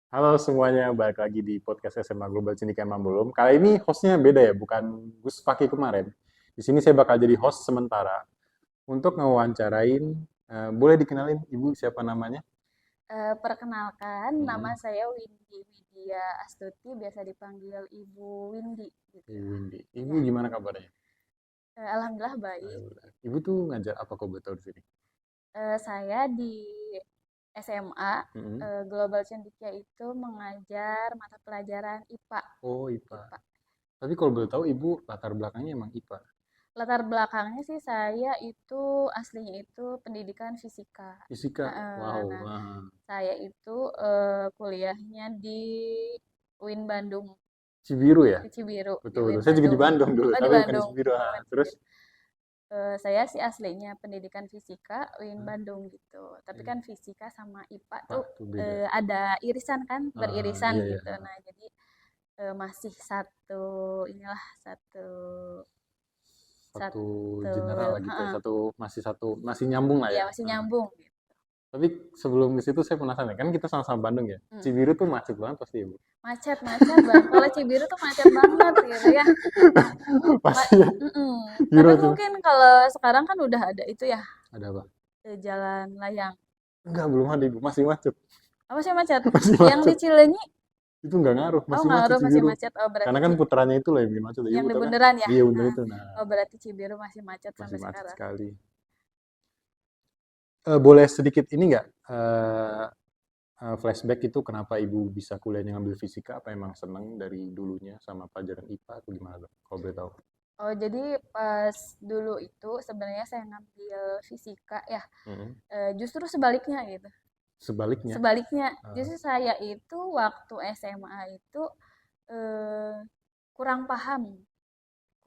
Halo semuanya, balik lagi di podcast SMA Global Cendekia Mambulum. Kali ini hostnya beda ya, bukan Gus Paki kemarin. Di sini saya bakal jadi host sementara untuk ngewawancarain. Boleh dikenalin ibu siapa namanya? Perkenalkan, nama Hmm, saya Windy Widya Astuti, biasa dipanggil Ibu Windy gitu. Ibu Windy. Ibu Ya, gimana kabarnya? alhamdulillah baik. Alhamdulillah. Ibu tuh ngajar apa kok betul di sini? Saya di SMA Hmm. Global Cendikia itu mengajar mata pelajaran IPA. Oh IPA. IPA. Tapi kalau boleh tahu ibu latar belakangnya emang IPA. Latar belakangnya sih saya itu aslinya itu pendidikan fisika. Fisika. Wow. Nah, saya itu kuliahnya di UIN Bandung, Cibiru ya? di Cibiru, di Betul betul. UIN Saya juga di Bandung. Bandung dulu, Oh, di tapi bukan di Bandung. Cibiru. Oh, di Terus? Cibiru. Saya sih aslinya pendidikan fisika UIN Hah? Bandung gitu. Tapi kan fisika sama IPA Pak tuh tuh beda. ada irisan kan, beririsan Iya gitu. iya. Nah, jadi masih satu inilah satu Satu satu general lah gitu ya, heeh, masih nyambung lah iya ya. masih nyambung gitu. Tapi sebelum ke situ saya penasaran ya, kan kita sama-sama Bandung ya. Mm. Cibiru tuh macet banget pasti ya, Bu. Macet-macet Bang. Kalau Cibiru tuh macet banget gitu ya. Pasti ya. Tapi Gimana tuh? mungkin kalau sekarang kan udah ada itu ya, Ada apa? jalan layang. Enggak, belum ada Ibu, masih macet. Apa sih macet? Masih Yang di macet. Cileunyi. Itu nggak ngaruh, Oh, masih macet ngaruh masih Cibiru. macet. Oh, berarti Karena kan putarannya itu lah yang bikin macet. yang Ibu di tahu kan? bundaran ya. Iya, bener Nah, itu. Nah, oh, berarti Cibiru masih macet masih sampai macet sekarang. sekali. Boleh sedikit ini nggak? Flashback itu kenapa Ibu bisa kuliahnya ngambil fisika? Apa emang seneng dari dulunya sama pelajaran IPA atau gimana tuh? Kalau boleh tahu. Oh, jadi pas dulu itu sebenarnya saya ngambil fisika ya. Mm-mm. Justru sebaliknya gitu. Sebaliknya, Sebaliknya, eh, justru saya itu waktu SMA itu eh, kurang paham,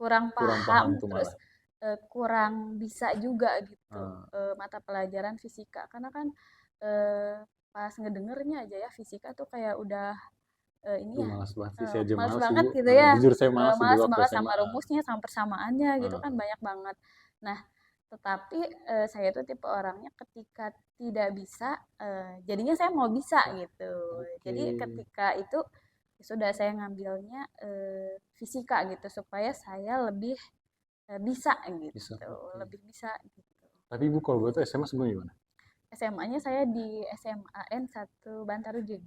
kurang kurang paham paham, tuh terus malah. kurang bisa juga gitu Eh, mata pelajaran fisika. Karena kan eh, pas ngedengernya aja ya fisika tuh kayak udah ini Aduh ya malas banget sih, saya aja males malas banget ibu. gitu ya, Jujur saya malas sih dulu males waktu banget sama SMA. rumusnya sama persamaannya gitu kan Eh, banyak banget. Nah, tetapi saya tuh tipe orangnya ketika tidak bisa jadinya saya mau bisa gitu. oke, Jadi ketika itu ya sudah saya ngambilnya fisika gitu supaya saya lebih bisa bisa. gitu, Oke. lebih bisa gitu. Tapi ibu kalau boleh tahu SMA sebelumnya gimana? SMA-nya saya di SMAN 1 Bantarujung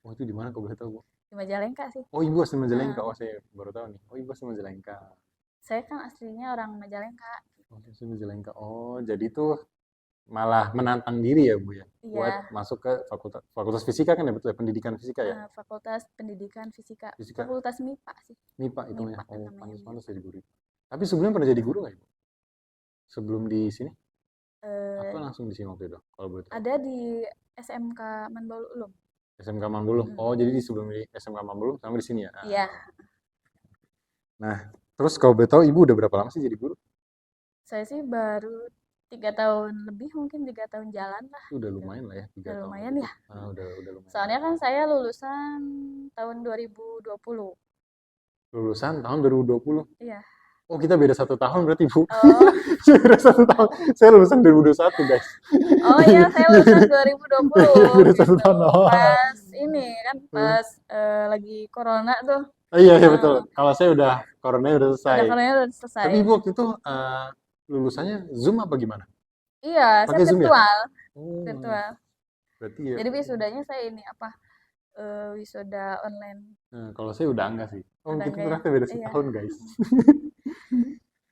Oh itu di mana kalau boleh tahu bu? di Majalengka sih. Oh ibu asli Majalengka. Heeh. Oh saya baru tahu nih. Oh ibu asli Majalengka. Saya kan aslinya orang Majalengka. Oh asli Majalengka. Oh jadi tuh malah menantang diri ya bu ya, buat Iya, masuk ke fakultas fakultas fisika kan ya betul ya, pendidikan fisika ya. Fakultas Pendidikan Fisika, Fisika, Fakultas MIPA sih. MIPA itu ya. MIPA Oh namanya pantas-pantas MIPA. jadi guru. Tapi sebelumnya pernah jadi guru nggak ibu? Sebelum di sini? Apa Eh, langsung di sini waktu itu? Kalau boleh tahu. ada di SMK Manbalu Ulum. SMK Mambulung. Mm-mm. Oh, jadi di sebelum di SMK Mambulung sama di sini ya. Iya, Nah, terus kalau boleh tahu ibu udah berapa lama sih jadi guru? saya sih baru 3 tahun lebih, mungkin 3 tahun jalan lah Itu udah gitu. lumayan lah ya, tiga Udah tahun lumayan lebih. ya. Ah, udah lumayan Soalnya lama. kan saya lulusan tahun 2020. Lulusan tahun 2020. Iya. Oh, kita beda 1 tahun berarti bu. Oh, Saya beda 1 tahun. Saya lulusan 2021 guys. oh iya, saya lulusan 2020 Beda satu gitu. tahun. Oh, Pas ini kan pas lagi corona tuh. iya, iya betul. eh, Kalau saya udah coronanya udah selesai. udah corona udah selesai. Tapi ibu waktu itu lulusannya Zoom apa gimana? Iya, saya Pakai Zoom ya? virtual, Oh, virtual. berarti ya. Jadi wisudanya saya ini apa? Wisuda online. Nah, kalau saya udah enggak sih. Oh, Udah kita enggak ya? ternyata beda Iya. setahun, guys.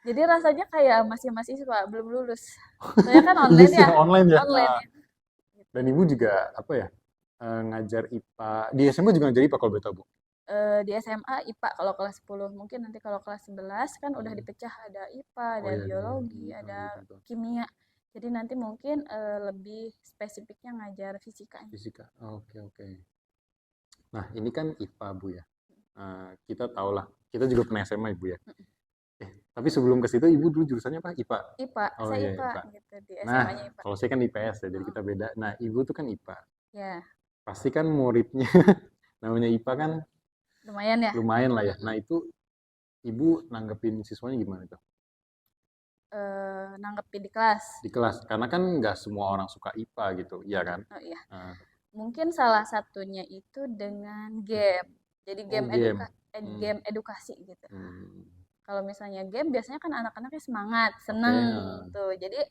Jadi rasanya kayak masih mahasiswa, belum lulus. Saya kan Iya online sih, ya, online ya. online ya. Gitu. Dan ibu juga apa ya? Ngajar IPA. Di SMA juga ngajar IPA kalau betul, Bu. Di SMA IPA kalau kelas 10, mungkin nanti kalau kelas 11 kan udah Oh, dipecah ada IPA, oh ada ya, ada biologi, biologi. Oh, ada betul, betul. kimia. Jadi nanti mungkin lebih spesifiknya ngajar fisikanya. Fisika. Oke, oke. Nah, ini kan IPA, Bu ya. Kita tahu lah. Kita juga pernah SMA, Ibu ya. Tapi sebelum ke situ, Ibu dulu jurusannya apa? IPA. IPA, Oh saya iya, IPA IPA. gitu di Nah, SMA-nya IPA. kalau saya kan IPS ya, jadi kita beda. Nah, Ibu tuh kan IPA. Ya, Pasti kan muridnya namanya IPA kan lumayan ya. lumayan lah ya. Nah, itu Ibu nanggepin siswanya gimana tuh? Nanggepin di kelas. Di kelas. Karena kan nggak semua orang suka IPA gitu, iya kan? Oh iya. Nah, mungkin salah satunya itu dengan game. Jadi Oh, game. game edukasi gitu. Hmm. Kalau misalnya game biasanya kan anak-anaknya semangat, Oke. seneng tuh. Jadi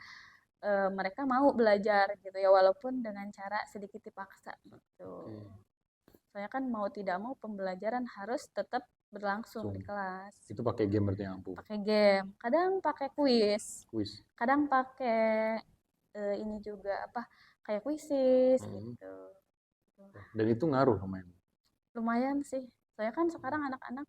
mereka mau belajar gitu ya walaupun dengan cara sedikit dipaksa gitu. Oke. Soalnya kan mau tidak mau pembelajaran harus tetap berlangsung di kelas. Itu pakai game berarti yang ampuh. Pakai game, kadang pakai kuis, Kuis. kadang pakai ini juga apa kayak kuisis Hmm. gitu. Dan itu ngaruh lumayan. Lumayan sih. Soalnya kan sekarang anak-anak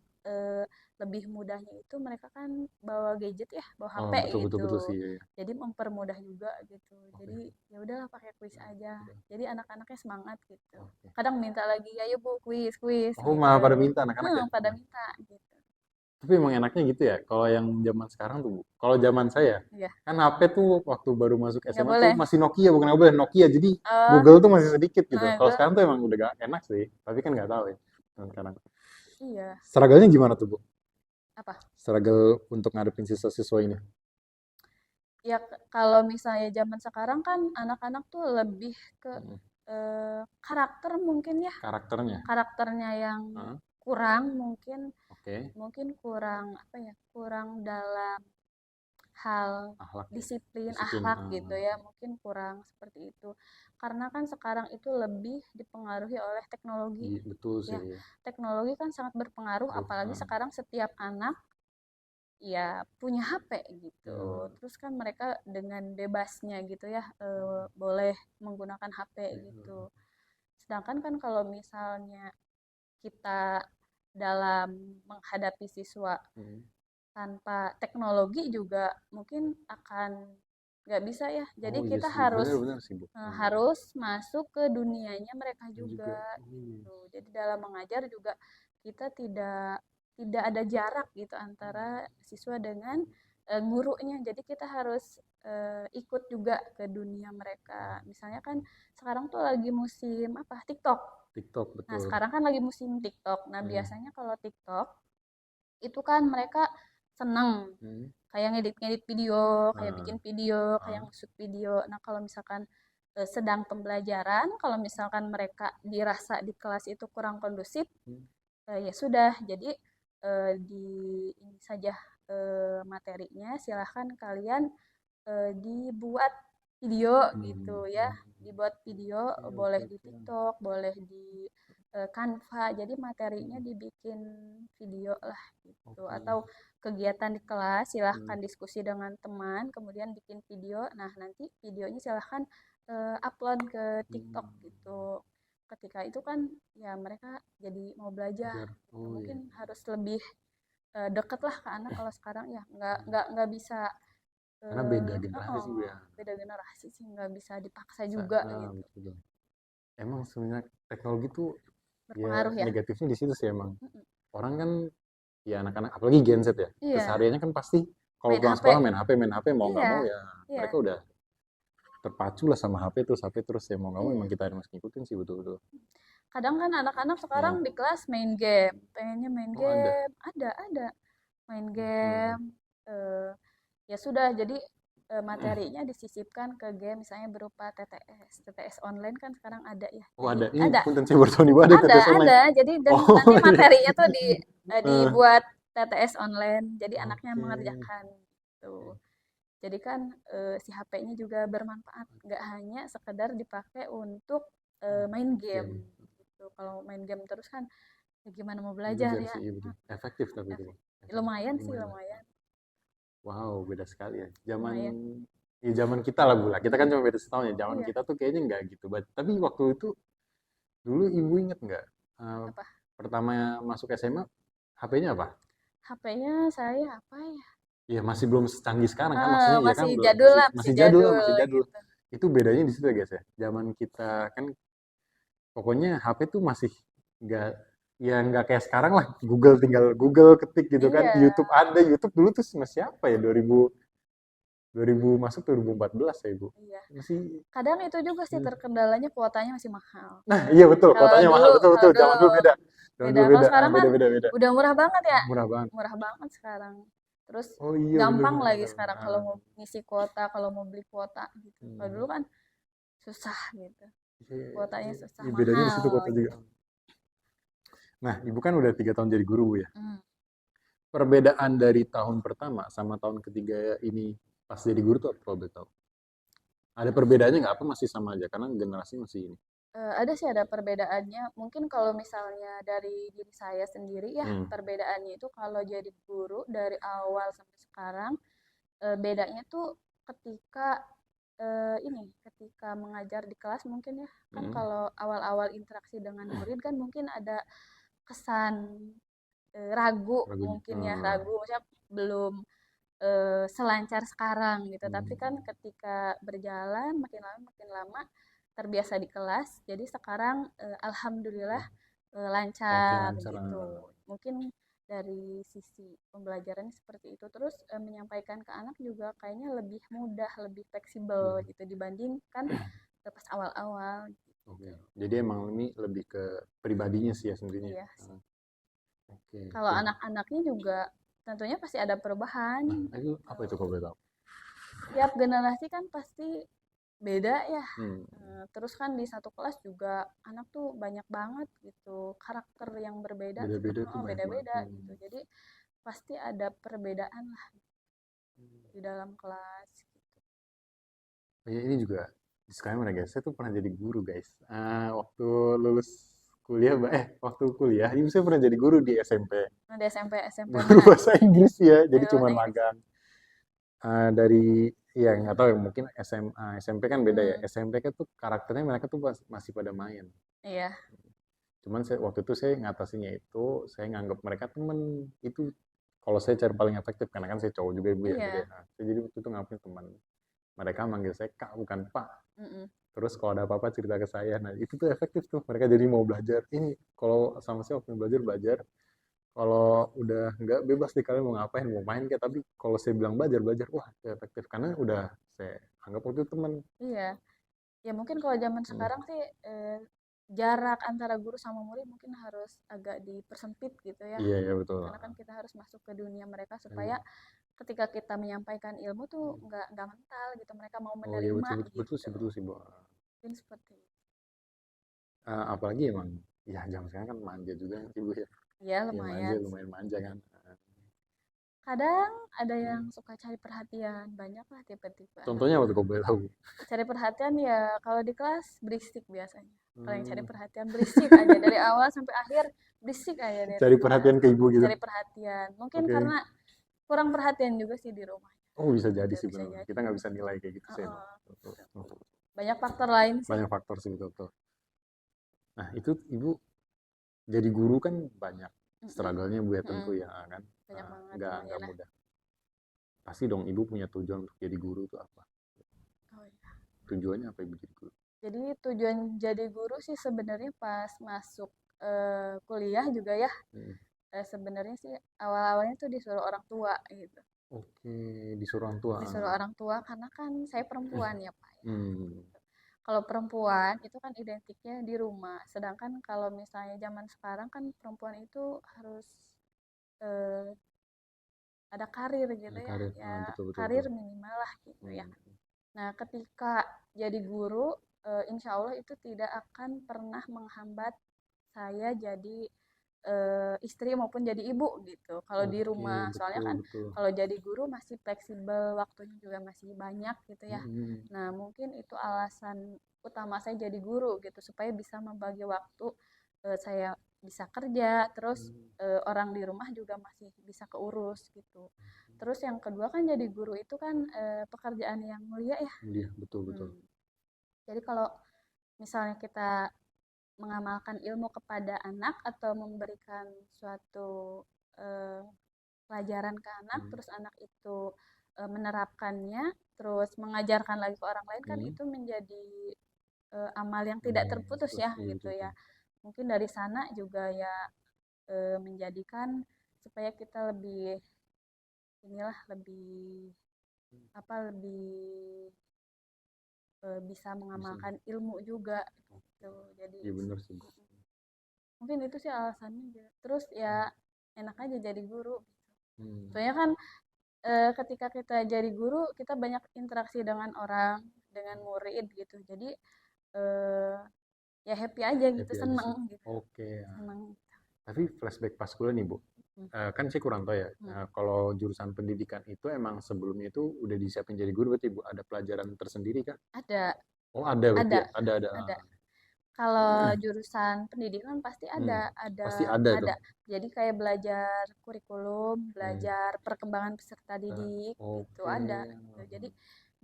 lebih mudahnya itu mereka kan bawa gadget ya, bawa Oh, HP betul betul gitu. betul sih. Iya. Jadi mempermudah juga gitu. Oke. Jadi ya udahlah pakai kuis aja. Jadi anak-anaknya semangat gitu. Oke. Kadang minta lagi, ayo Bu, kuis, kuis Oh, gitu. malah pada minta anak-anak ya? Pada minta gitu. Tapi emang enaknya gitu ya. Kalau yang zaman sekarang tuh, Bu. Kalau zaman saya, Iya, kan HP tuh waktu baru masuk nggak SMA tuh boleh. masih Nokia, bukan nggak boleh Nokia. Jadi Oh, Google tuh masih sedikit gitu. nah Kalau itu sekarang tuh emang udah gak enak sih. Tapi kan nggak tahu ya. Sekarang. iya. Struggle-nya gimana tuh, Bu? Apa? Struggle untuk ngadepin siswa-siswa ini. Ya kalau misalnya zaman sekarang kan anak-anak tuh lebih ke Hmm. karakter mungkin ya. Karakternya. Karakternya yang Hah? kurang mungkin Oke. kurang apa ya kurang dalam hal Akhlak ya. disiplin Disiplin. akhlak gitu ya mungkin kurang seperti itu karena kan sekarang itu lebih dipengaruhi oleh teknologi Iya, betul ya sih. teknologi kan sangat berpengaruh Aduh, apalagi sekarang setiap anak ya punya HP gitu terus kan mereka dengan bebasnya gitu ya boleh menggunakan HP gitu sedangkan kan kalau misalnya kita dalam menghadapi siswa tanpa teknologi juga mungkin akan nggak bisa ya. Oh Jadi iya kita sih, benar-benar sih, Bu. harus masuk ke dunianya mereka Juga. juga gitu. Jadi dalam mengajar juga kita tidak ada jarak gitu antara siswa dengan gurunya. Jadi kita harus ikut juga ke dunia mereka. Misalnya kan sekarang tuh lagi musim apa? TikTok. TikTok, Nah, betul. sekarang kan lagi musim TikTok. Nah, Hmm. biasanya kalau TikTok itu kan mereka seneng Hmm. kayak ngedit-ngedit video, kayak Ah, bikin video, kayak ah. nge-shoot video. Nah, kalau misalkan sedang pembelajaran, kalau misalkan mereka dirasa di kelas itu kurang kondusif, Hmm. ya sudah. Jadi di ini saja materinya, silahkan kalian dibuat video Hmm. gitu ya, dibuat video Oke, boleh di oke. TikTok, boleh di Canva, jadi materinya dibikin video lah gitu. Oke. Atau kegiatan di kelas Hmm. silahkan diskusi dengan teman, kemudian bikin video. Nah nanti videonya silahkan upload ke TikTok Hmm. gitu. Ketika itu kan ya mereka jadi mau belajar Belajar. gitu. Oh iya. Mungkin harus lebih deket lah ke anak kalau sekarang ya nggak bisa Karena beda generasi sih, Bu, heeh, ya. beda generasi sih nggak bisa dipaksa juga gitu. Betul. Emang sebenarnya teknologi tuh ya Berpengaruh ya. negatifnya di situ sih emang. Mm-mm. Orang kan ya anak-anak apalagi Gen Z ya. Iya, Kesehariannya kan pasti kalau main pulang HP. sekolah main HP mau nggak mau Iya, ya mereka iya, udah terpacu lah sama HP terus ya mau nggak mau emang iya. kita harus ngikutin sih betul-betul. Kadang kan anak-anak sekarang Nah, di kelas main game, pengennya main oh ada. game, ada main Hmm. game. Eh, ya sudah, jadi materinya disisipkan ke game, misalnya berupa TTS online kan sekarang ada ya. Oh Jadi ada. Ini ada, punten saya baru tahu nih, Bu, ada TTS online. ada. Jadi dan Oh nanti iya. materinya tuh Eh, dibuat TTS online, jadi anaknya oke. mengerjakan gitu. Jadi kan si HP-nya juga bermanfaat, nggak hanya sekedar dipakai untuk main game Game. gitu. Kalau main game terus kan ya gimana mau belajar Belajar ya? sih, iya betul. Efektif tapi itu. Efek. Efektif. Lumayan sih, Lumayan lah. lumayan, Wow, beda sekali ya. lumayan. Zaman kita lah, Bu, lah. Kita kan Mm-mm. cuma beda setahun ya. Zaman Iya, kita tuh kayaknya nggak gitu. Tapi waktu itu dulu Ibu inget nggak? eh, apa? Pertama masuk SMA, HP-nya apa? HP-nya saya apa ya? Ya masih belum secanggih sekarang kan, maksudnya ya kan Masih belum jadul lah, masih masih jadul lah, jadul masih jadul. gitu. Itu bedanya di situ ya guys ya. Zaman kita kan pokoknya HP tuh masih nggak ya nggak kayak sekarang lah. Google tinggal Google ketik gitu kan. Iya, YouTube ada. YouTube dulu tuh masih apa ya? 2000 masuk 2014 ya Ibu. iya. Masih Kadang itu juga sih terkendalanya kuotanya masih mahal. nah iya betul, Kalau kotanya mahal dulu, betul kalau betul. Zaman dulu dulu beda. Zaman beda. dulu Kalau beda. sekarang kan Beda beda beda. udah murah banget ya, Murah banget. murah banget sekarang. Terus Oh iya bener gampang bener lagi bener. sekarang kalau Ah. mau ngisi kuota, kalau mau beli kuota gitu. Kalau Hmm. dulu kan susah gitu. Kuotanya susah, Iya, bedanya di situ mahal kota gitu. juga. Nah, ibu kan udah 3 tahun jadi guru, Bu, ya. Hmm. Perbedaan dari tahun pertama sama tahun ketiga ini pas jadi guru tuh apa kalau boleh tahu? Ada perbedaannya nggak, apa masih sama aja? Karena generasi masih ini. Ada sih ada perbedaannya. Mungkin kalau misalnya dari diri saya sendiri ya, Hmm. perbedaannya itu kalau jadi guru dari awal sampai sekarang, bedanya tuh ketika ketika mengajar di kelas mungkin ya. Kan Hmm. kalau awal-awal interaksi dengan murid kan mungkin ada kesan ragu Ragunya. mungkin ya, ragu maksudnya belum selancar sekarang gitu. Tapi Hmm. kan ketika berjalan makin lama terbiasa di kelas. Jadi sekarang alhamdulillah Oke, lancar lancar. gitu. Mungkin dari sisi pembelajaran seperti itu. Terus menyampaikan ke anak juga kayaknya lebih mudah, lebih fleksibel Hmm. gitu dibandingkan pas awal-awal Oke. gitu. Jadi emang ini lebih ke pribadinya sih ya sendirinya. Iya. Oke, Kalau oke. anak-anaknya juga tentunya pasti ada perubahan. Nah, itu apa itu kalau boleh tahu? Tiap generasi kan pasti beda ya. Hmm. Terus kan di satu kelas juga anak tuh banyak banget gitu, karakter yang berbeda tuh Beda-beda tuh banyak banget. beda-beda gitu. Jadi pasti ada perbedaan lah di dalam kelas gitu. Ya, ini juga disclaimer ya guys, saya tuh pernah jadi guru guys. Waktu lulus kuliah, waktu kuliah, ini saya pernah jadi guru di SMP. Nah, di SMP Guru mana? bahasa Inggris ya, jadi Bahasa cuman Inggris. magang. Dari, ya nggak tahu ya, mungkin SMA, SMP kan beda ya. Hmm, SMP kan tuh karakternya mereka tuh masih pada main. iya, Cuman waktu itu saya ngatasinnya itu, saya nganggap mereka temen. Itu kalau saya cara paling efektif, karena kan saya cowok juga ibu ya, beda iya. ya. Nah, saya jadi waktu itu ngapain teman. Mereka manggil saya kak, bukan pak. Mm-mm. Terus kalau ada apa-apa cerita ke saya. Nah, itu tuh efektif tuh. Mereka jadi mau belajar. Ini kalau sama saya waktu belajar, belajar. Kalau udah nggak, bebas deh kalian mau ngapain, mau main kayak. Tapi kalau saya bilang belajar, belajar. Wah, itu efektif. Karena udah saya anggap waktu itu teman. Iya. Ya mungkin kalau zaman Hmm. sekarang sih jarak antara guru sama murid mungkin harus agak dipersempit gitu ya. Iya, iya betul. Karena kan kita harus masuk ke dunia mereka supaya Iya. ketika kita menyampaikan ilmu tuh nggak mental gitu, mereka mau Oh iya, menerima betul, betul, gitu, betul sih, Bu. mungkin seperti itu. Apalagi emang, ya jam sekarang kan manja juga ibu ya. Ya Iya manja, lumayan sih, lumayan manja kan. kadang ada yang Hmm. suka cari perhatian, banyak lah tipe-tipe anak Contohnya apa tuh yang kalau boleh tahu? cari perhatian. Ya kalau di kelas berisik biasanya, kalau yang cari Hmm. perhatian berisik aja dari awal sampai akhir, berisik aja dari Cari kelas, perhatian ke ibu gitu. cari perhatian mungkin Oke. karena kurang perhatian juga sih di rumah Oh bisa jadi gitu, sih bisa benar. jadi Kita nggak bisa nilai kayak gitu sih emang. Heeh. Betul, betul. Banyak faktor lain sih. Banyak faktor sih betul, betul. Nah itu ibu jadi guru kan banyak Mm-mm. struggle-nya bu ya tentu Mm-mm. ya kan. Banyak banget Nggak lumayan lah. mudah. Pasti dong ibu punya tujuan untuk jadi guru itu apa? Oh, iya. Tujuannya apa ibu jadi guru? Jadi tujuan jadi guru sih sebenarnya pas masuk kuliah juga ya, Hmm. sebenarnya sih awal-awalnya tuh disuruh orang tua gitu. Oke, disuruh orang tua. Disuruh orang tua karena kan saya perempuan ya Pak ya. Hmm. Kalau perempuan itu kan identiknya di rumah. Sedangkan kalau misalnya zaman sekarang kan perempuan itu harus eh, ada karir gitu Ada ya. karir. Ya Betul, betul, karir betul. minimal lah gitu ya. Hmm. Nah, ketika jadi guru, insya Allah itu tidak akan pernah menghambat saya jadi istri maupun jadi ibu gitu. Kalau di Oke, rumah, soalnya betul, kan betul. kalau jadi guru masih fleksibel, waktunya juga masih banyak gitu ya. Hmm. Nah, mungkin itu alasan utama saya jadi guru gitu, supaya bisa membagi waktu, saya bisa kerja, terus orang di rumah juga masih bisa keurus gitu. Terus yang kedua kan jadi guru itu kan pekerjaan yang mulia ya. Iya, betul, betul. Hmm. Jadi kalau misalnya kita mengamalkan ilmu kepada anak atau memberikan suatu eh, pelajaran ke anak, Hmm. terus anak itu menerapkannya, terus mengajarkan lagi ke orang lain kan Hmm. itu menjadi amal yang tidak Amalnya, terputus betul. ya Iya, gitu betul, ya. betul. Mungkin dari sana juga ya menjadikan supaya kita lebih inilah lebih apa lebih bisa Bisa. mengamalkan ilmu juga gitu. Jadi Iya benar sih, Bu. mungkin itu sih alasannya juga. Terus ya enak aja jadi guru. Hmm. Soalnya kan ketika kita jadi guru kita banyak interaksi dengan orang, dengan murid gitu. Jadi eh, ya happy aja gitu, Happy aja seneng sih. gitu, Oke. seneng. Tapi flashback pas kuliah nih Bu, Hmm. kan saya kurang tahu ya. Hmm. Kalau jurusan pendidikan itu emang sebelumnya itu udah disiapin jadi guru berarti Bu, ada pelajaran tersendiri kah? Ada, Oh ada berarti ada, ya, ada. ada. Kalau jurusan pendidikan pasti Hmm, ada, pasti ada tuh. ada. Jadi kayak belajar kurikulum, Hmm, belajar perkembangan peserta didik, gitu oke. ada. Gitu. Jadi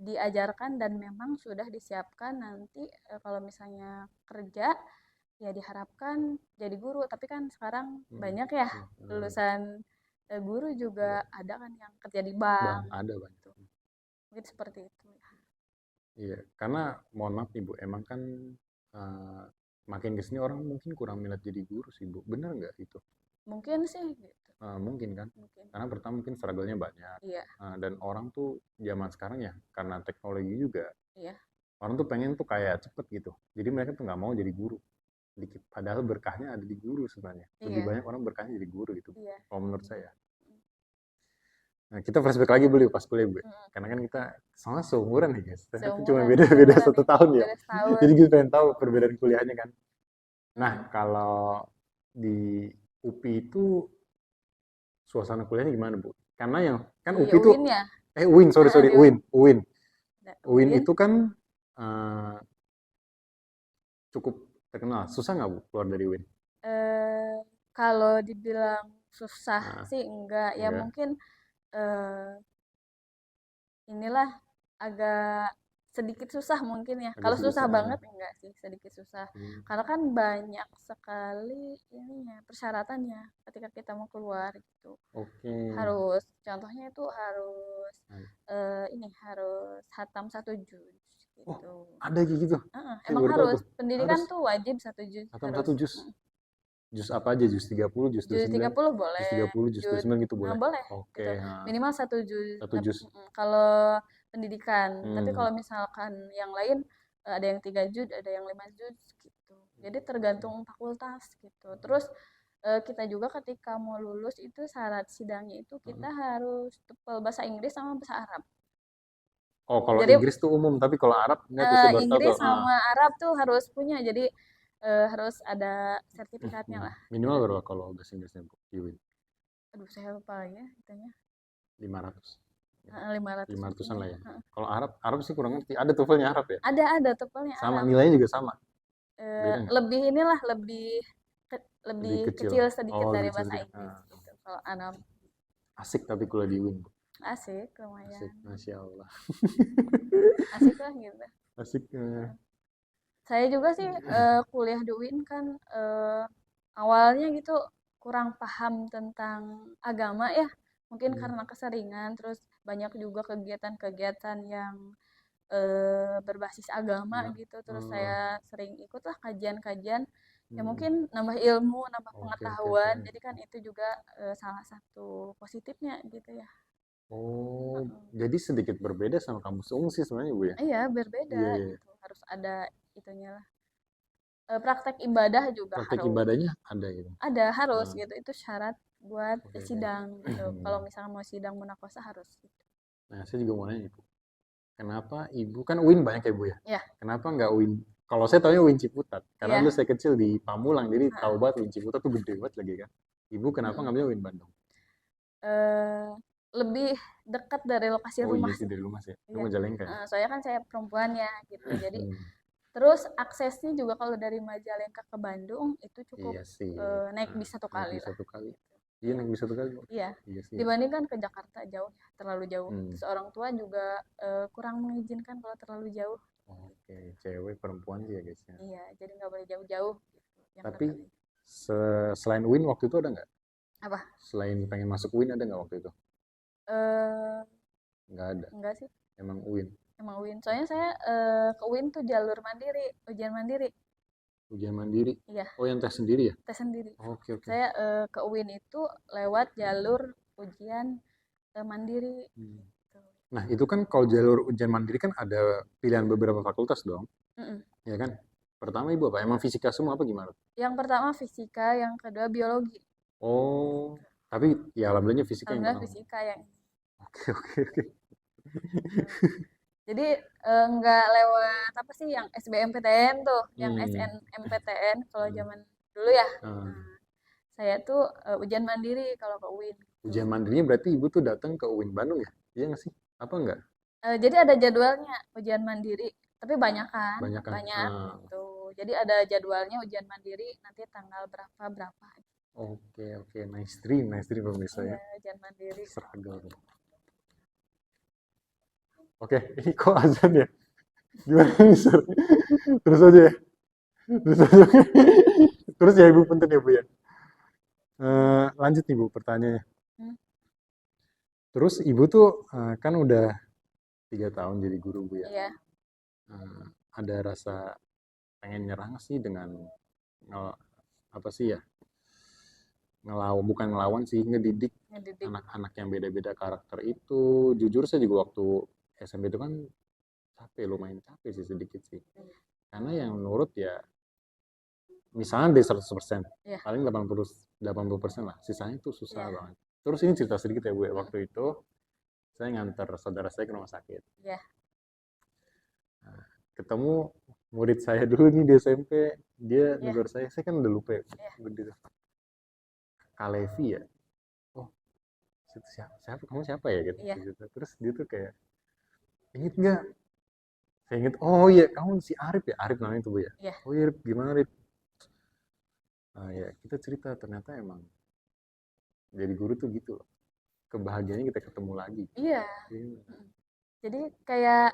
diajarkan dan memang sudah disiapkan nanti kalau misalnya kerja ya diharapkan jadi guru. Tapi kan sekarang Hmm, banyak ya hmm, lulusan guru iya. juga ada kan yang kerja di bank, Ada banyak. gitu. Mungkin seperti itu. Iya, karena mohon maaf nih Bu, emang kan eh, makin kesini orang mungkin kurang minat jadi guru sih Bu. Bener nggak itu? Mungkin sih gitu. Mungkin kan? Mungkin. Karena pertama mungkin struggle-nya banyak. Iya, Dan orang tuh zaman sekarang ya, karena teknologi juga, iya, orang tuh pengen tuh kayak cepet gitu. Jadi mereka tuh nggak mau jadi guru. Padahal berkahnya ada di guru sebenarnya. Lebih iya, banyak orang berkahnya jadi guru gitu. iya. Kalau menurut saya. Nah, kita flashback lagi boleh pas kuliah Bu. Mm-mm. Karena kan kita sama seumuran nih guys. Ternyata cuma Seumuran, beda-beda seumuran satu nih, tahun ya. beda setahun. Jadi kita pengen tahu perbedaan kuliahnya kan. Nah, Mm-mm. kalau di UPI itu suasana kuliahnya gimana, Bu? Karena yang kan Di UPI itu UIN ya. UIN, sorry, Di UIN. UIN. Nah, UIN UIN itu kan eh, cukup terkenal. Susah nggak, Bu, keluar dari UIN? eh, kalau dibilang susah Nah, sih enggak, ya enggak. mungkin eh, inilah agak sedikit susah mungkin ya. Agak Kalau susah susah. banget enggak sih, sedikit susah. Hmm, Karena kan banyak sekali ininya persyaratannya ketika kita mau keluar gitu. oke. Harus contohnya itu harus Nah, ini harus hatam 1 juz oh, gitu. ada kayak gitu. Saya Emang baru tahu harus tuh. pendidikan Harus tuh wajib 1 juz hatam harus. satu jus. Jus apa aja? Jus 30, jus Juz 29, 30 jus boleh, 30, jus juz 29 gitu boleh. boleh gitu. Oke, nah, Minimal 1 juz. satu jus. Kalau pendidikan. Tapi Hmm, kalau misalkan yang lain ada yang 3 juz, ada yang 5 juz gitu. Jadi oke. tergantung fakultas gitu. Terus kita juga ketika mau lulus itu syarat sidangnya itu kita harus tebal bahasa Inggris sama bahasa Arab. Oh, kalau Jadi Inggris tuh umum, tapi kalau Arab enggak tuh saya baru tahu Inggris tuh. sama Arab tuh harus punya. Jadi harus ada sertifikatnya lah. Minimal berapa kalau bahasa Inggrisnya, Bu? Di UIN? Aduh, saya lupa lagi ya kitanya. 500. 500 500-an mungkin ya. lah ya. Kalau Arab, Arab sih kurang ngerti. Ada TOEFL-nya Arab ya? Ada tebelnya Sama, Arab. nilainya juga sama. Beda nggak? Lebih inilah lebih Lebih kecil. kecil sedikit Oh, dari lebih kecil bahasa sedikit. Inggris gitu. Kalau Arab Asik tapi kuliah di UIN, Bu. asik Asik, lumayan. Masya Allah. Asik lah gitu. Asik. Saya juga sih kuliah di UIN kan awalnya gitu kurang paham tentang agama ya. Mungkin Hmm, karena keseringan terus banyak juga kegiatan-kegiatan yang berbasis agama enggak. gitu. Terus saya sering ikutlah kajian-kajian ya Hmm, mungkin nambah ilmu, nambah oke. pengetahuan. Jadi kan itu juga salah satu positifnya gitu ya. Oh, Heeh. jadi sedikit berbeda sama kampus umum sih sebenarnya, Bu ya? Iya, berbeda Iya, iya, iya. gitu. Harus ada itunya lah. Praktek ibadah juga Praktek harus. ibadahnya ada gitu. Ada, harus Nah, gitu. Itu syarat buat oke, oke. sidang gitu. Kalau misalnya mau sidang munakosah harus gitu. Nah, saya juga mau nanya, Bu. Kenapa Ibu, kan UIN banyak ya, Bu ya? Ya, Kenapa nggak UIN? Kalau saya taunya UIN Ciputat. Karena dulu iya. saya kecil di Pamulang, jadi tahu Heeh. banget UIN Ciputat tuh gede banget lagi kan. Ibu kenapa Mm-mm. ngambilnya UIN Bandung? Eh, lebih dekat dari lokasi Oh iya rumah sih, sih. dari rumah sih. Itu Iya. Majalengka ya? Soalnya kan saya perempuan ya gitu. Jadi Hmm, terus aksesnya juga kalau dari Majalengka ke Bandung itu cukup iya sih. naik Nah, bis 1 kali naik bis lah. satu kali. Iya, Iya, naik bis satu kali, Bu. iya. Iya sih ya. Dibandingkan ke Jakarta jauh, ya, terlalu jauh. Hmm, Terus orang tua juga kurang mengizinkan kalau terlalu jauh. oke, cewek perempuan sih ya guys ya. Iya, jadi nggak boleh jauh-jauh gitu, yang Tapi dekatnya. selain UIN waktu itu ada nggak? Apa? Selain pengen masuk UIN ada nggak waktu itu? Eh Nggak ada. enggak sih, Emang UIN. emang UIN. Soalnya saya ke UIN tuh jalur mandiri, ujian mandiri. Ujian mandiri. Iya, Oh, yang tes sendiri ya? tes sendiri. Oke, oke. Saya ke UIN itu lewat jalur ujian mandiri. Hmm. Gitu. Nah, itu kan kalau jalur ujian mandiri kan ada pilihan beberapa fakultas dong, Mm-mm. ya kan? Pertama ibu apa? Emang fisika semua apa gimana? Yang pertama fisika, yang kedua biologi. Oh, tapi ya alhamdulillah fisika yang Alhamdulillah menang. fisika yang Oke, oke, oke. gitu. Jadi nggak lewat apa sih yang SBMPTN tuh, yang Hmm. SNMPTN kalau Hmm. zaman dulu ya. Ah. Nah, saya tuh ujian mandiri kalau ke UIN gitu. Ujian mandirinya berarti ibu tuh datang ke UIN Bandung ya? Iya nggak sih? Apa enggak? Jadi ada jadwalnya ujian mandiri, tapi banyak kan, Banyak kan? banyak Ah. gitu. Jadi ada jadwalnya ujian mandiri nanti tanggal berapa berapa. Oke, oke. Nice dream pemirsa Iya, ya. ujian mandiri. Seragam. Oke, ini kok azan ya? Gimana nih, Sir? Terus aja ya? Terus aja. Terus ya Ibu, punten ya Bu ya. Lanjut nih Bu pertanyaannya. Hmm, Terus Ibu tuh kan udah 3 tahun jadi guru Bu ya. iya, Eh, ada rasa pengen nyerah nggak sih dengan apa sih ya? Ngelawan, bukan ngelawan sih, ngedidik ngedidik. anak-anak yang beda-beda karakter itu. Jujur saya juga waktu SMP itu kan capek, lumayan capek sih sedikit sih. Iya, Karena yang menurut ya misalnya dari 100% iya, paling 80% lah, sisanya itu susah iya, banget. Terus ini cerita sedikit ya Bu ya, mm, waktu itu saya nganter saudara saya ke rumah sakit. iya, Nah, ketemu murid saya dulu nih di SMP, dia iya, negor saya kan udah lupa ya, iya, begitu. Kalevi ya, oh siapa, siapa kamu siapa ya gitu, iya, gitu. Terus dia tuh kayak, inget nggak? Saya inget, oh iya kamu si Arif ya, Arif namanya tuh Bu ya. iya, Oh iya Arif, gimana Arif? Nah, ya kita cerita ternyata emang jadi guru tuh gitu loh. Kebahagiaannya kita ketemu lagi. iya. Iya. Mm. Jadi kayak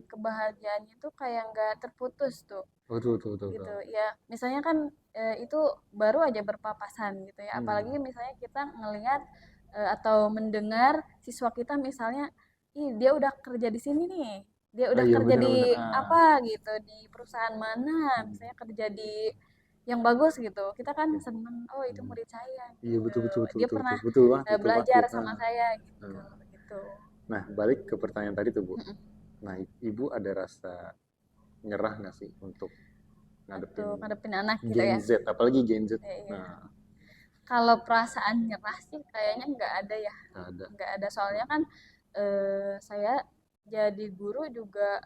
kebahagiaannya tuh kayak nggak terputus tuh. Betul, betul, betul, Gitu betul. ya, misalnya kan itu baru aja berpapasan gitu ya, Hmm. apalagi misalnya kita ngelihat atau mendengar siswa kita misalnya, ih dia udah kerja di sini nih, dia Oh udah iya kerja benar-benar. di Ah. apa gitu, di perusahaan mana, Hmm. misalnya kerja di yang bagus gitu, kita kan Oke. seneng, oh itu Hmm. murid saya Iya gitu, betul, betul, betul, dia betul, pernah betul, betul banget, betul banget Bu. belajar sama Ah. saya gitu Ah. gitu. Nah balik ke pertanyaan tadi tuh Bu. Mm-mm. Nah Ibu ada rasa nyerah nggak sih untuk ngadepin Untuk ngadepin anak gitu Gen ya. Z, apalagi Gen Z? Iya. Nah, Kalau perasaan nyerah sih kayaknya nggak ada ya, nggak ada. nggak ada soalnya kan saya jadi guru juga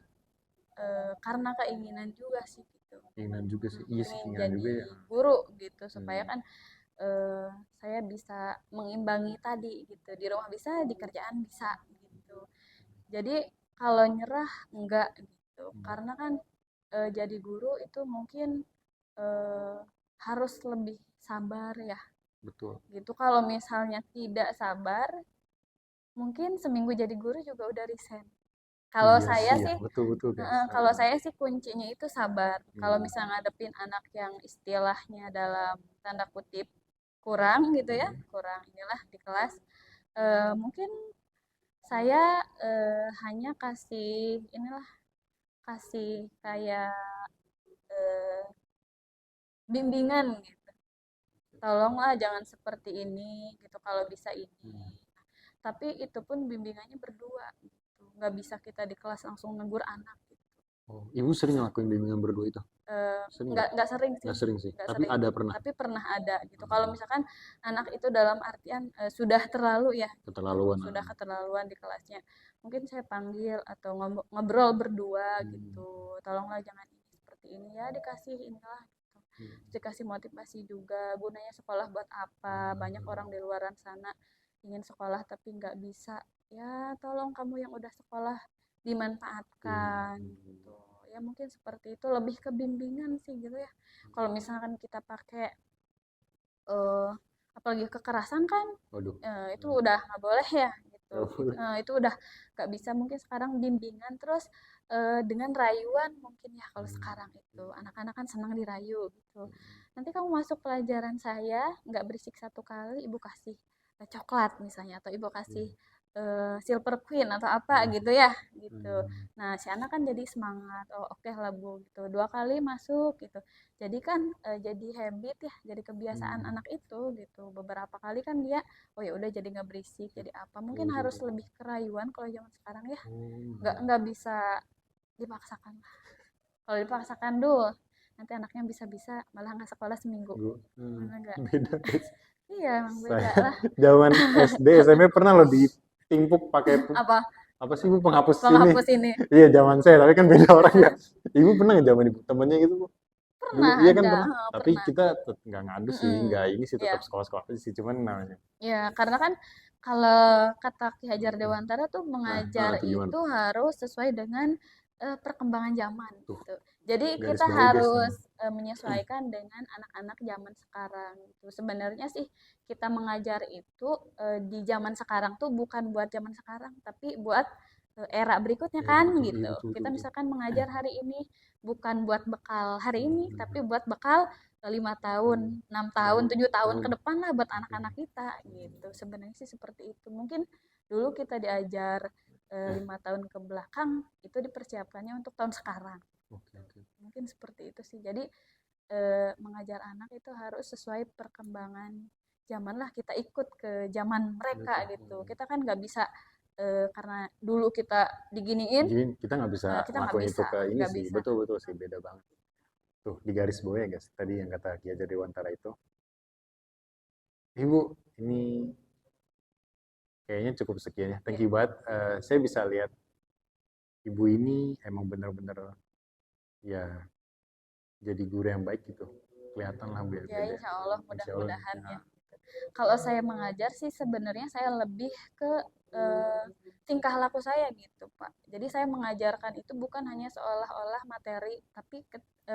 karena keinginan juga sih gitu. Keinginan juga sih. Iya sih Pengen keinginan juga jadi ya. guru gitu supaya Hmm. kan saya bisa mengimbangi tadi gitu, di rumah bisa, di kerjaan bisa gitu. Jadi kalau nyerah enggak gitu, Hmm. karena kan jadi guru itu mungkin eh, harus lebih sabar ya Betul. gitu. Kalau misalnya tidak sabar, mungkin seminggu jadi guru juga udah resign. Kalau Iya saya sih ya, sih, betul betul guys. kalau Ah. saya sih kuncinya itu sabar. Kalau Hmm. misalnya ngadepin anak yang istilahnya dalam tanda kutip kurang gitu ya, Hmm. kurang inilah di kelas, mungkin saya hanya kasih inilah, kasih kayak eh, bimbingan gitu. Tolonglah jangan seperti ini gitu, kalau bisa ini. Hmm. Tapi itu pun bimbingannya berdua gitu, nggak bisa kita di kelas langsung negur anak gitu. Oh, Ibu sering ngelakuin bimbingan berdua itu? Sering nggak? Nggak sering sih, Nggak sering sih, nggak tapi sering, ada pernah. tapi pernah ada gitu. Kalau Hmm. misalkan anak itu dalam artian sudah terlalu ya gitu, Keterlaluan. sudah Ah. keterlaluan di kelasnya, mungkin saya panggil atau ngobrol berdua Hmm. gitu, tolonglah jangan ini seperti ini ya, dikasih inilah gitu, Hmm. dikasih motivasi juga, gunanya sekolah buat apa, banyak orang di luaran sana ingin sekolah tapi nggak bisa, ya tolong kamu yang udah sekolah dimanfaatkan Hmm. gitu ya, mungkin seperti itu, lebih ke bimbingan sih gitu ya. Kalau misalkan kita pakai eh, apalagi kekerasan kan Waduh. itu udah nggak boleh ya gitu. Nggak boleh. Itu udah nggak bisa, mungkin sekarang bimbingan terus dengan rayuan mungkin ya, kalau Hmm. sekarang itu anak-anak kan senang dirayu gitu, nanti kamu masuk pelajaran saya nggak berisik satu kali, ibu kasih coklat misalnya, atau ibu kasih Hmm. silver queen atau apa Hmm. gitu ya gitu. Hmm. Nah si anak kan jadi semangat, oh oke lah bu gitu, 2 kali masuk gitu, jadi kan jadi habit ya, jadi kebiasaan Hmm. anak itu gitu, beberapa kali kan dia oh ya udah jadi nggak berisik, jadi apa, Oh, mungkin betul, harus betul. lebih kerayuan kalau zaman sekarang ya, Oh, nggak bisa dipaksakan. Kalau dipaksakan dulu nanti anaknya bisa-bisa malah nggak sekolah seminggu, mana nggak. beda guys. Iya emang beda Saya lah. zaman SD SMP pernah loh ditimpuk pakai Apa apa sih Bu penghapus ini? penghapus ini. Iya zaman saya, tapi kan beda orang ya. Ibu pernah nggak zaman ibu temennya gitu Bu? Dulu Pernah iya kan ada, pernah. heeh, Tapi pernah. kita nggak ngadu sih, nggak Mhm, ini sih iya. tetap sekolah-sekolah aja sih, cuman namanya. Ya, karena kan kalau kata Ki Hajar Dewantara tuh mengajar Tuh gimana? itu harus sesuai dengan perkembangan zaman Tuh gitu. Jadi garis kita bawah guys. harus menyesuaikan dengan anak-anak zaman sekarang gitu. Sebenarnya sih kita mengajar itu di zaman sekarang tuh bukan buat zaman sekarang, tapi buat era berikutnya Iya kan betul, iya gitu. betul, betul, Kita betul. misalkan mengajar hari ini bukan buat bekal hari ini, tapi Hmm, buat bekal 5 tahun, 6 tahun, 7 tahun ke betul. depan lah buat Oke. anak-anak kita gitu. Sebenarnya sih seperti itu. Mungkin dulu kita diajar 5 tahun ke belakang itu dipersiapkannya untuk tahun sekarang. Oke, oke. Mungkin seperti itu sih. Jadi mengajar anak itu harus sesuai perkembangan zaman lah. Kita ikut ke zaman mereka gitu. Betul. Kita kan nggak bisa karena dulu kita diginiin, Jadi kita nggak bisa kita nggak ngelakuin itu bisa, ke ini nggak sih, bisa. betul betul sih beda banget. Tuh di garis bawah ya guys, tadi yang kata Ki Hajar Dewantara itu. Ibu, ini kayaknya cukup sekian ya. Thank Ya, you banget. Saya bisa lihat ibu ini emang bener-bener ya jadi guru yang baik gitu. Kelihatan lah ya beda. insya Allah Insya Allah. mudah-mudahan Ya. ya. Kalau saya mengajar sih sebenarnya saya lebih ke tingkah laku saya gitu, Pak. Jadi saya mengajarkan itu bukan hanya seolah-olah materi, tapi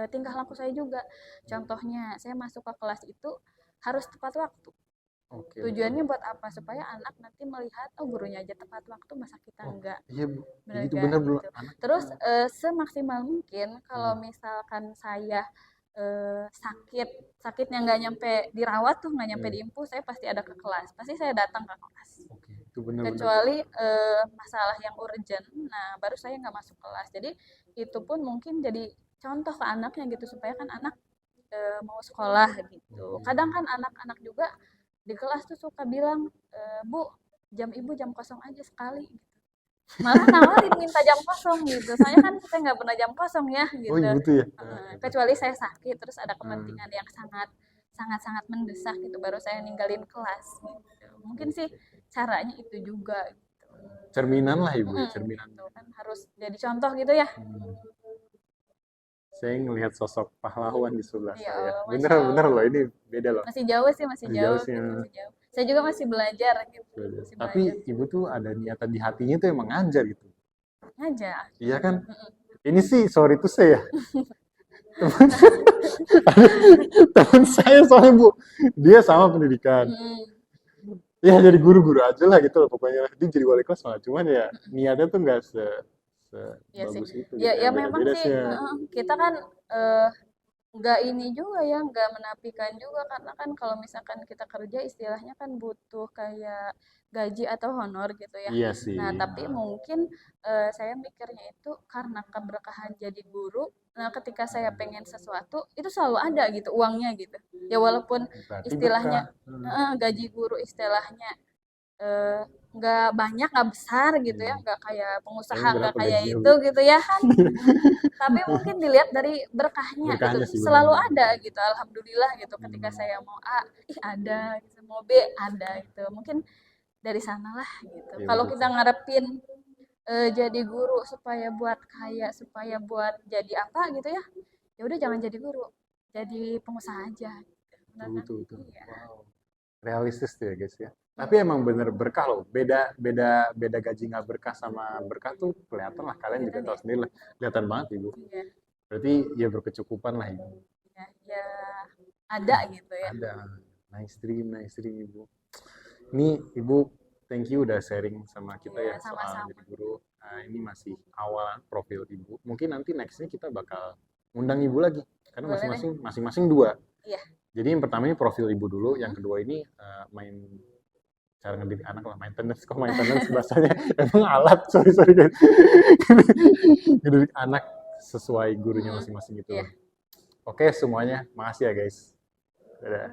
tingkah laku saya juga. Contohnya, saya masuk ke kelas itu harus tepat waktu. Oke, oke. Tujuannya buat apa? Supaya anak nanti melihat, oh gurunya aja tepat waktu, masa kita Oh, enggak. iya Bu. Kayak Bener gitu gak bener belum gitu. anak. Terus semaksimal mungkin kalau Hmm. misalkan saya sakit, sakitnya nggak nyampe dirawat tuh, nggak nyampe Hmm. diinfus, saya pasti ada ke kelas, pasti saya datang ke kelas. Oke, itu bener-bener tuh. Kecuali masalah yang urgent, nah baru saya nggak masuk kelas. Jadi itu pun mungkin jadi contoh ke anaknya gitu, supaya kan anak mau sekolah gitu. Kadang kan anak-anak juga di kelas tuh suka bilang, Bu, jam ibu jam kosong aja sekali gitu. Malah nawarin minta jam kosong gitu. Soalnya kan kita nggak pernah jam kosong ya Oh gitu. ibu tuh ya. Kecuali saya sakit terus ada Hmm. kepentingan yang sangat sangat sangat mendesak gitu, baru saya ninggalin kelas gitu. Mungkin sih caranya itu juga gitu. Cerminan lah ibu ya, cerminan. Gitu kan harus jadi contoh gitu ya. Hmm. Saya ngelihat sosok pahlawan di sebelah Ya saya. Allah, masya Bener-bener Allah. loh, ini beda loh. Masih jauh sih, masih Masih jauh jauh sih. gitu, masih jauh. Saya juga masih belajar gitu, masih Tapi belajar. ibu tuh ada niatan di hatinya tuh emang ngajar gitu. Ngajar. Iya kan? Ini sih sorry tuh saya. Teman saya soalnya Bu, dia sama pendidikan. Mm-mm. Ya jadi guru-guru aja lah gitu loh pokoknya. Dia jadi wali kelas malah. Cuman ya niatnya tuh nggak Iya sih. sebagus itu Ya, gitu. ya Yang memang beda-beda sih sih ya. kita kan eh, nggak ini juga ya, nggak menafikan juga karena kan kalau misalkan kita kerja istilahnya kan butuh kayak gaji atau honor gitu ya. Iya Nah, sih. tapi mungkin saya mikirnya itu karena keberkahan jadi guru. Nah, ketika saya pengen sesuatu itu selalu ada gitu uangnya gitu. Ya walaupun Berarti istilahnya berkah. gaji guru istilahnya eh, nggak banyak, nggak besar gitu ya, Hmm. nggak kayak Emang pengusaha, nggak berapa kayak gajinya itu Bu? gitu ya kan. Tapi mungkin dilihat dari berkahnya gitu, Berkahnya sih selalu benar-benar. ada gitu, alhamdulillah gitu. Ketika Hmm. saya mau A, ih ada gitu, mau B ada gitu. Mungkin dari sanalah gitu. Iya Kalau betul kita sih. ngarepin jadi guru supaya buat kaya, supaya buat jadi apa gitu ya, ya udah jangan jadi guru, jadi pengusaha aja gitu. Benar Betul, kan? betul, betul. Iya. Wow. Realistis tuh ya guys ya. Tapi Mm-mm. emang bener berkah loh. Beda beda beda gaji nggak berkah sama berkah tuh kelihatan lah. Kalian juga Kelihatan tahu ya. sendiri lah. Kelihatan banget ibu. Iya. Berarti ya berkecukupan lah ibu. Ya, ya ada gitu ya. Ada. Nice dream ibu. Ini ibu, thank you udah sharing sama kita Iya, ya soal sama-sama. jadi guru. Ini masih awal profil ibu. Mungkin nanti nextnya kita bakal undang ibu lagi. Karena Boleh deh. masing-masing dua. Iya. Jadi yang pertama ini profil ibu dulu, yang Mm-mm. kedua ini main cara ngedidik anak lah, maintenance bahasanya emang alat, sorry guys. Ngedidik anak sesuai gurunya Mm-mm. masing-masing gitu. Iya. Oke semuanya, makasih ya guys. Dadah.